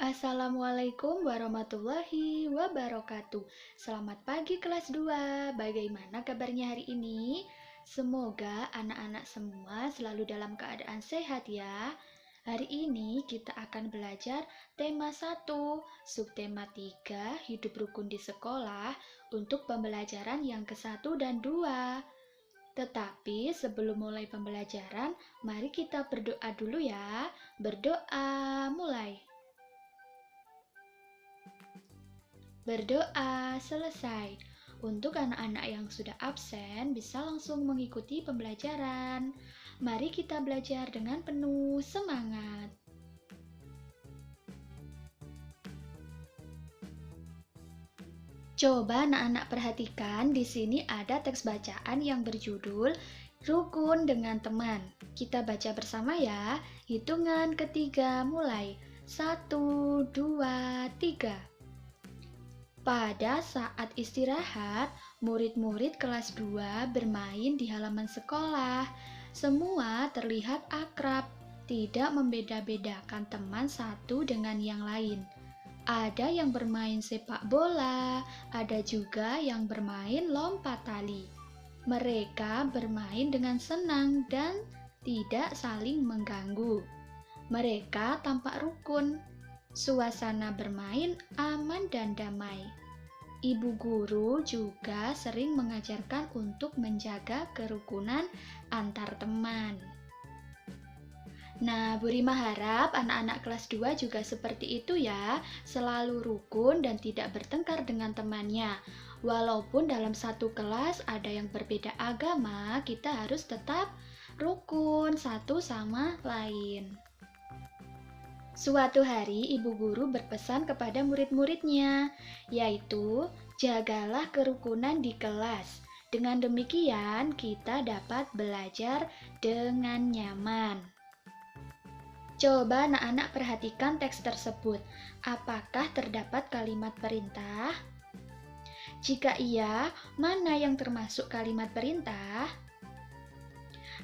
Assalamualaikum warahmatullahi wabarakatuh. Selamat pagi kelas 2. Bagaimana kabarnya hari ini? Semoga anak-anak semua selalu dalam keadaan sehat ya. Hari ini kita akan belajar tema 1, subtema 3, hidup rukun di sekolah untuk pembelajaran yang ke-1 dan 2. Tetapi sebelum mulai pembelajaran, mari kita berdoa dulu ya. Berdoa, mulai. Berdoa selesai. Untuk anak-anak yang sudah absen bisa langsung mengikuti pembelajaran. Mari kita belajar dengan penuh semangat. Coba anak-anak perhatikan, di sini ada teks bacaan yang berjudul Rukun dengan Teman. Kita baca bersama ya. Hitungan ketiga mulai. 1, 2, 3. Pada saat istirahat, murid-murid kelas 2 bermain di halaman sekolah. Semua terlihat akrab, tidak membeda-bedakan teman satu dengan yang lain. Ada yang bermain sepak bola, ada juga yang bermain lompat tali. Mereka bermain dengan senang dan tidak saling mengganggu. Mereka tampak rukun. Suasana bermain aman dan damai. Ibu guru juga sering mengajarkan untuk menjaga kerukunan antar teman. Nah, Bu Rima harap anak-anak kelas 2 juga seperti itu ya, selalu rukun dan tidak bertengkar dengan temannya. Walaupun dalam satu kelas ada yang berbeda agama, kita harus tetap rukun satu sama lain. Suatu hari, ibu guru berpesan kepada murid-muridnya, yaitu jagalah kerukunan di kelas. Dengan demikian, kita dapat belajar dengan nyaman. Coba anak-anak perhatikan teks tersebut. Apakah terdapat kalimat perintah? Jika iya, mana yang termasuk kalimat perintah?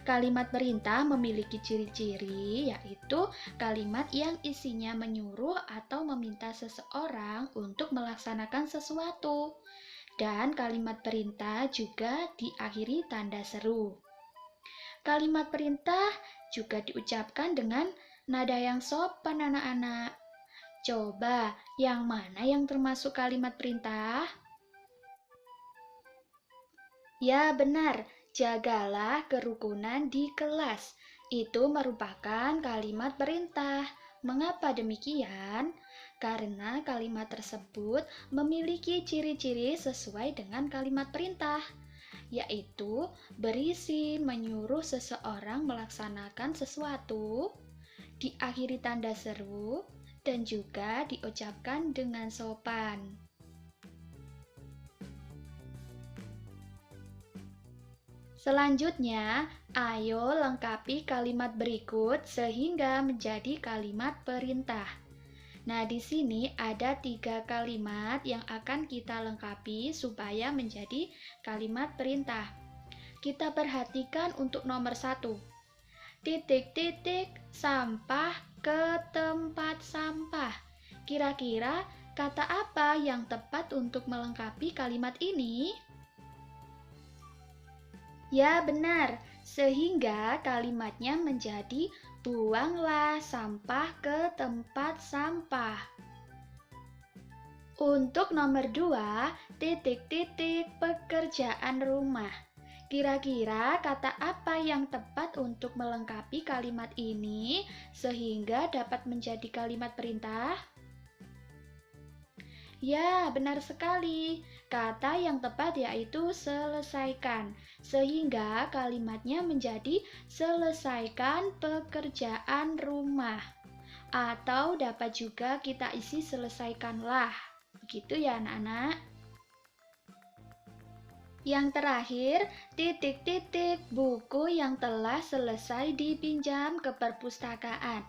Kalimat perintah memiliki ciri-ciri, yaitu kalimat yang isinya menyuruh atau meminta seseorang untuk melaksanakan sesuatu. Dan kalimat perintah juga diakhiri tanda seru. Kalimat perintah juga diucapkan dengan nada yang sopan anak-anak. Coba, yang mana yang termasuk kalimat perintah? Ya, benar. Jagalah kerukunan di kelas. Itu merupakan kalimat perintah. Mengapa demikian? Karena kalimat tersebut memiliki ciri-ciri sesuai dengan kalimat perintah, yaitu berisi menyuruh seseorang melaksanakan sesuatu, diakhiri tanda seru, dan juga diucapkan dengan sopan. Selanjutnya, ayo lengkapi kalimat berikut sehingga menjadi kalimat perintah. Nah, di sini ada 3 kalimat yang akan kita lengkapi supaya menjadi kalimat perintah. Kita perhatikan untuk nomor 1. Titik-titik sampah ke tempat sampah. Kira-kira kata apa yang tepat untuk melengkapi kalimat ini? Ya, benar. Sehingga kalimatnya menjadi buanglah sampah ke tempat sampah. Untuk nomor 2, titik-titik pekerjaan rumah. Kira-kira kata apa yang tepat untuk melengkapi kalimat ini sehingga dapat menjadi kalimat perintah? Ya, benar sekali. Kata yang tepat yaitu selesaikan, sehingga kalimatnya menjadi selesaikan pekerjaan rumah. Atau dapat juga kita isi selesaikanlah. Begitu ya anak-anak. Yang terakhir, titik-titik buku yang telah selesai dipinjam ke perpustakaan.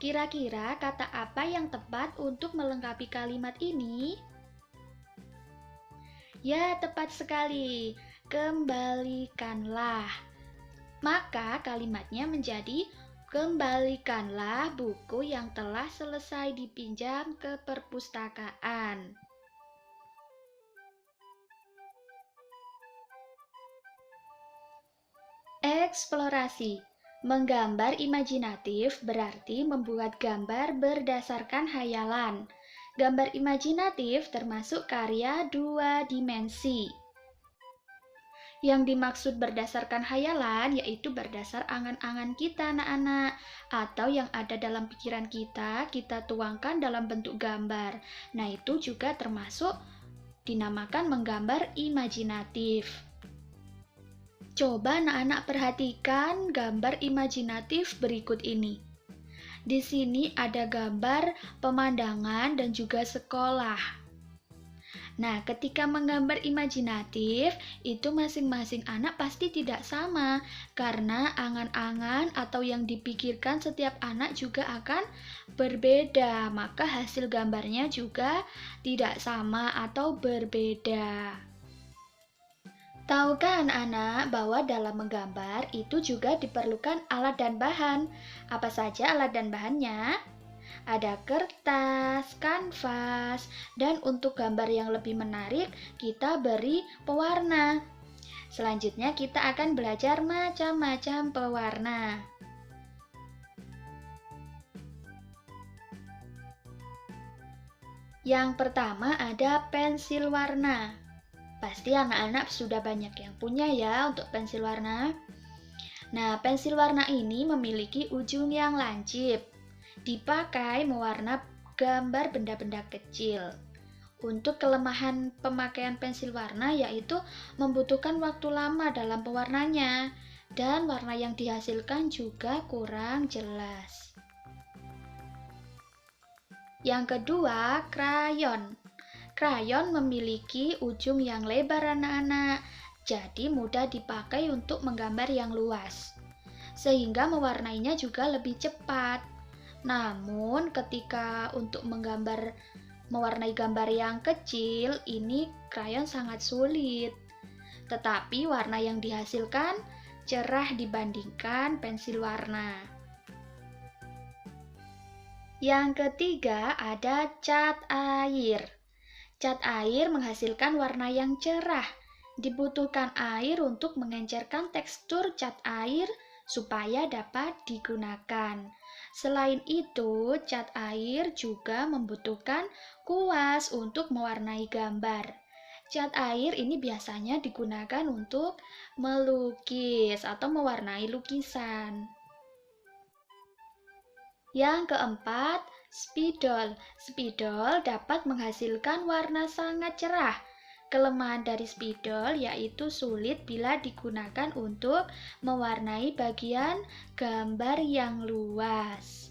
Kira-kira kata apa yang tepat untuk melengkapi kalimat ini? Ya, tepat sekali. Kembalikanlah. Maka kalimatnya menjadi Kembalikanlah buku yang telah selesai dipinjam ke perpustakaan. Eksplorasi. Menggambar imajinatif berarti membuat gambar berdasarkan hayalan. Gambar imajinatif termasuk karya dua dimensi. Yang dimaksud berdasarkan hayalan yaitu berdasar angan-angan kita anak-anak, atau yang ada dalam pikiran kita, kita tuangkan dalam bentuk gambar. Nah, itu juga termasuk dinamakan menggambar imajinatif. Coba anak-anak perhatikan gambar imajinatif berikut ini. Di sini ada gambar pemandangan dan juga sekolah. Nah, ketika menggambar imajinatif, itu masing-masing anak pasti tidak sama, karena angan-angan atau yang dipikirkan setiap anak juga akan berbeda, maka hasil gambarnya juga tidak sama atau berbeda. Tahukah anak-anak bahwa dalam menggambar itu juga diperlukan alat dan bahan? Apa saja alat dan bahannya? Ada kertas, kanvas, dan untuk gambar yang lebih menarik, kita beri pewarna. Selanjutnya kita akan belajar macam-macam pewarna. Yang pertama ada pensil warna. Pasti anak-anak sudah banyak yang punya ya untuk pensil warna. Nah, pensil warna ini memiliki ujung yang lancip. Dipakai mewarna gambar benda-benda kecil. Untuk kelemahan pemakaian pensil warna yaitu membutuhkan waktu lama dalam pewarnanya dan warna yang dihasilkan juga kurang jelas. Yang kedua, krayon. Krayon memiliki ujung yang lebar anak-anak, jadi mudah dipakai untuk menggambar yang luas, sehingga mewarnainya juga lebih cepat. Namun ketika untuk mewarnai gambar yang kecil, ini krayon sangat sulit. Tetapi warna yang dihasilkan cerah dibandingkan pensil warna. Yang ketiga ada cat air. Cat air menghasilkan warna yang cerah. Dibutuhkan air untuk mengencerkan tekstur cat air supaya dapat digunakan. Selain itu, cat air juga membutuhkan kuas untuk mewarnai gambar. Cat air ini biasanya digunakan untuk melukis atau mewarnai lukisan. Yang keempat, spidol. Spidol dapat menghasilkan warna sangat cerah. Kelemahan dari spidol yaitu sulit bila digunakan untuk mewarnai bagian gambar yang luas.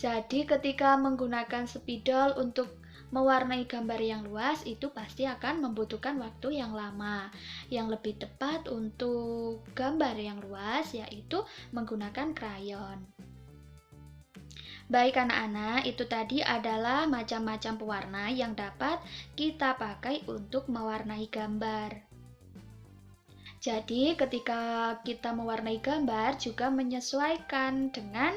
Jadi ketika menggunakan spidol untuk mewarnai gambar yang luas itu pasti akan membutuhkan waktu yang lama. Yang lebih tepat untuk gambar yang luas yaitu menggunakan krayon. Baik anak-anak, itu tadi adalah macam-macam pewarna yang dapat kita pakai untuk mewarnai gambar. Jadi ketika kita mewarnai gambar juga menyesuaikan dengan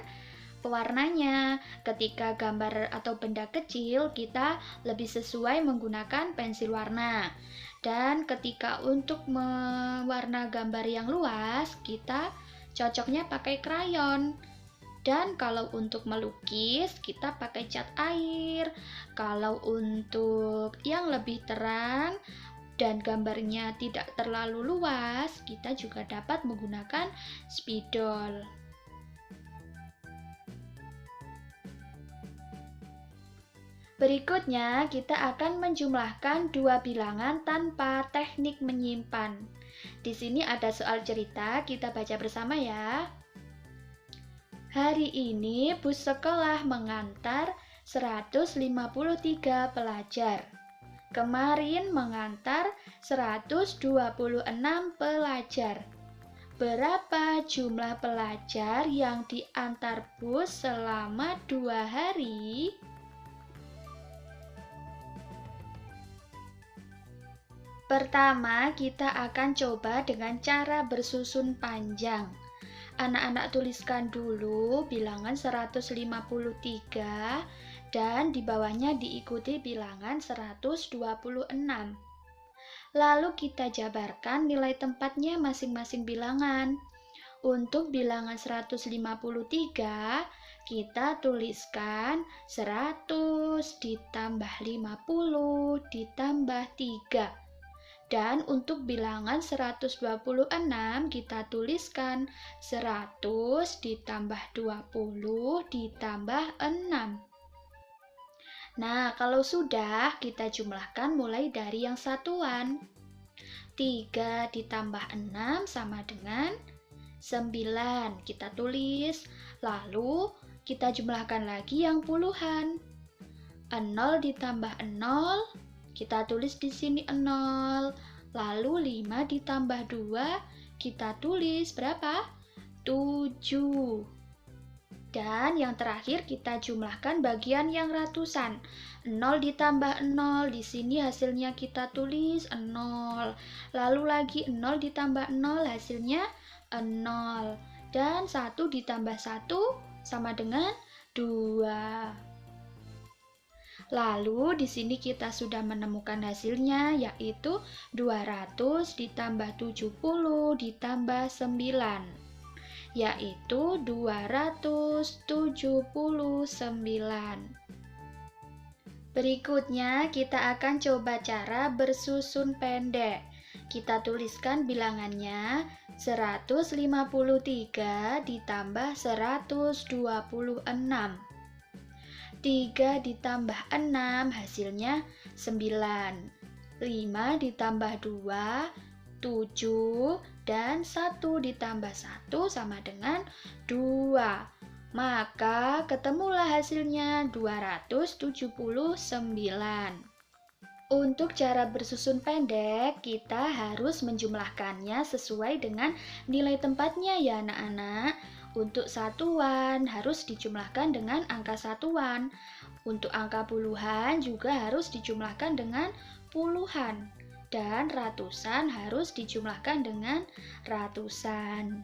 pewarnanya. Ketika gambar atau benda kecil kita lebih sesuai menggunakan pensil warna. Dan ketika untuk mewarna gambar yang luas kita cocoknya pakai krayon. Dan kalau untuk melukis, kita pakai cat air. Kalau untuk yang lebih terang dan gambarnya tidak terlalu luas, kita juga dapat menggunakan spidol. Berikutnya, kita akan menjumlahkan dua bilangan tanpa teknik menyimpan. Di sini ada soal cerita, kita baca bersama ya. Hari ini bus sekolah mengantar 153 pelajar. Kemarin mengantar 126 pelajar. Berapa jumlah pelajar yang diantar bus selama 2 hari? Pertama, kita akan coba dengan cara bersusun panjang. Anak-anak tuliskan dulu bilangan 153 dan di bawahnya diikuti bilangan 126. Lalu kita jabarkan nilai tempatnya masing-masing bilangan. Untuk bilangan 153, kita tuliskan 100 ditambah 50 ditambah 3. Dan untuk bilangan 126 kita tuliskan 100 ditambah 20 ditambah 6. Nah, kalau sudah kita jumlahkan mulai dari yang satuan. 3 ditambah 6 sama dengan 9. Kita tulis. Lalu kita jumlahkan lagi yang puluhan. 0 ditambah 0, kita tulis di sini 0. Lalu 5 ditambah 2, kita tulis berapa? 7. Dan yang terakhir kita jumlahkan bagian yang ratusan. 0 ditambah 0, di sini hasilnya kita tulis 0. Lalu lagi 0 ditambah 0, hasilnya 0. Dan 1 ditambah 1 sama dengan 2. Lalu di sini kita sudah menemukan hasilnya, yaitu 200 ditambah 70 ditambah 9, yaitu 279. Berikutnya kita akan coba cara bersusun pendek. Kita tuliskan bilangannya 153 ditambah 126. 3 ditambah 6 hasilnya 9. 5 ditambah 2, 7. Dan 1 ditambah 1 sama dengan 2. Maka ketemulah hasilnya 279. Untuk cara bersusun pendek, kita harus menjumlahkannya sesuai dengan nilai tempatnya ya anak-anak. Untuk satuan harus dijumlahkan dengan angka satuan. Untuk angka puluhan juga harus dijumlahkan dengan puluhan. Dan ratusan harus dijumlahkan dengan ratusan.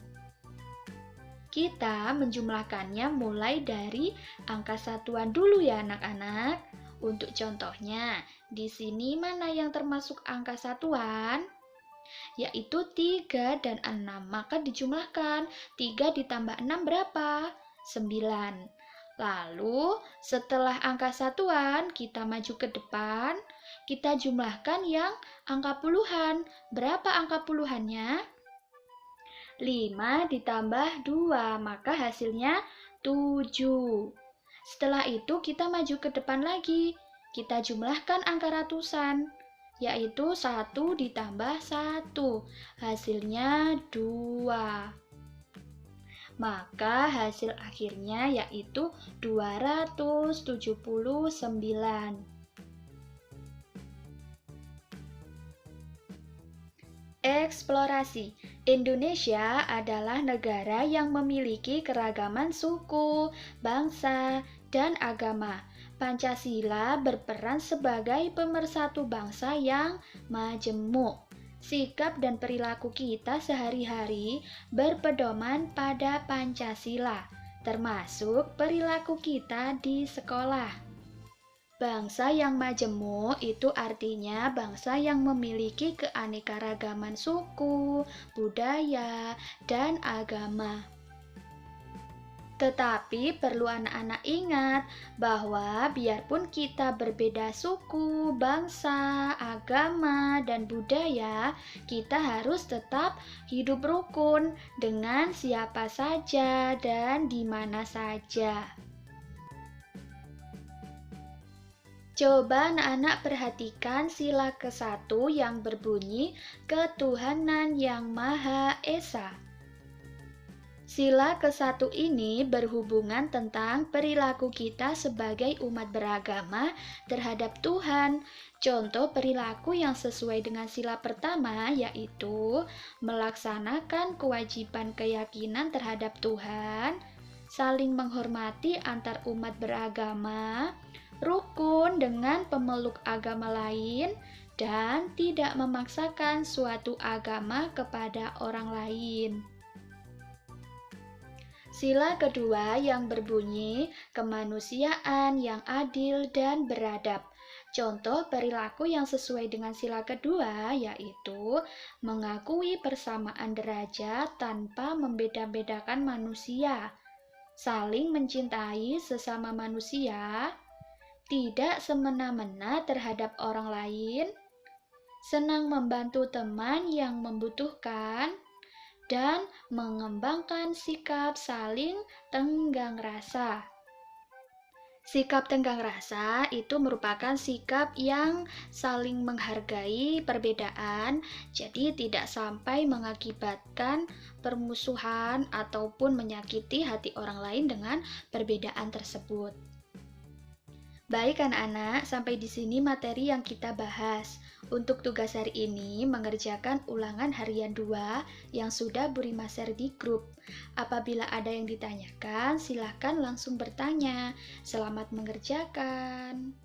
Kita menjumlahkannya mulai dari angka satuan dulu ya anak-anak. Untuk contohnya, di sini mana yang termasuk angka satuan? Yaitu 3 dan 6. Maka dijumlahkan. 3 ditambah 6 berapa? 9. Lalu setelah angka satuan kita maju ke depan. Kita jumlahkan yang angka puluhan. Berapa angka puluhannya? 5 ditambah 2. Maka hasilnya 7. Setelah itu kita maju ke depan lagi. Kita jumlahkan angka ratusan, yaitu 1 ditambah 1. Hasilnya 2. Maka hasil akhirnya yaitu 279. Eksplorasi. Indonesia adalah negara yang memiliki keragaman suku, bangsa, dan agama. Pancasila berperan sebagai pemersatu bangsa yang majemuk. Sikap dan perilaku kita sehari-hari berpedoman pada Pancasila, termasuk perilaku kita di sekolah. Bangsa yang majemuk itu artinya bangsa yang memiliki keanekaragaman suku, budaya, dan agama. Tetapi perlu anak-anak ingat bahwa biarpun kita berbeda suku, bangsa, agama, dan budaya, kita harus tetap hidup rukun dengan siapa saja dan di mana saja. Coba anak-anak perhatikan sila ke-1 yang berbunyi Ketuhanan yang Maha Esa. Sila ke-1 ini berhubungan tentang perilaku kita sebagai umat beragama terhadap Tuhan. Contoh perilaku yang sesuai dengan sila pertama yaitu melaksanakan kewajiban keyakinan terhadap Tuhan, saling menghormati antar umat beragama, rukun dengan pemeluk agama lain, dan tidak memaksakan suatu agama kepada orang lain. Sila kedua yang berbunyi kemanusiaan yang adil dan beradab. Contoh perilaku yang sesuai dengan sila kedua yaitu mengakui persamaan derajat tanpa membeda-bedakan manusia, saling mencintai sesama manusia, tidak semena-mena terhadap orang lain, senang membantu teman yang membutuhkan, dan mengembangkan sikap saling tenggang rasa. Sikap tenggang rasa itu merupakan sikap yang saling menghargai perbedaan, jadi tidak sampai mengakibatkan permusuhan ataupun menyakiti hati orang lain dengan perbedaan tersebut. Baik anak-anak, sampai di sini materi yang kita bahas. Untuk tugas hari ini mengerjakan ulangan harian 2 yang sudah Buri share di grup. Apabila ada yang ditanyakan, silahkan langsung bertanya. Selamat mengerjakan.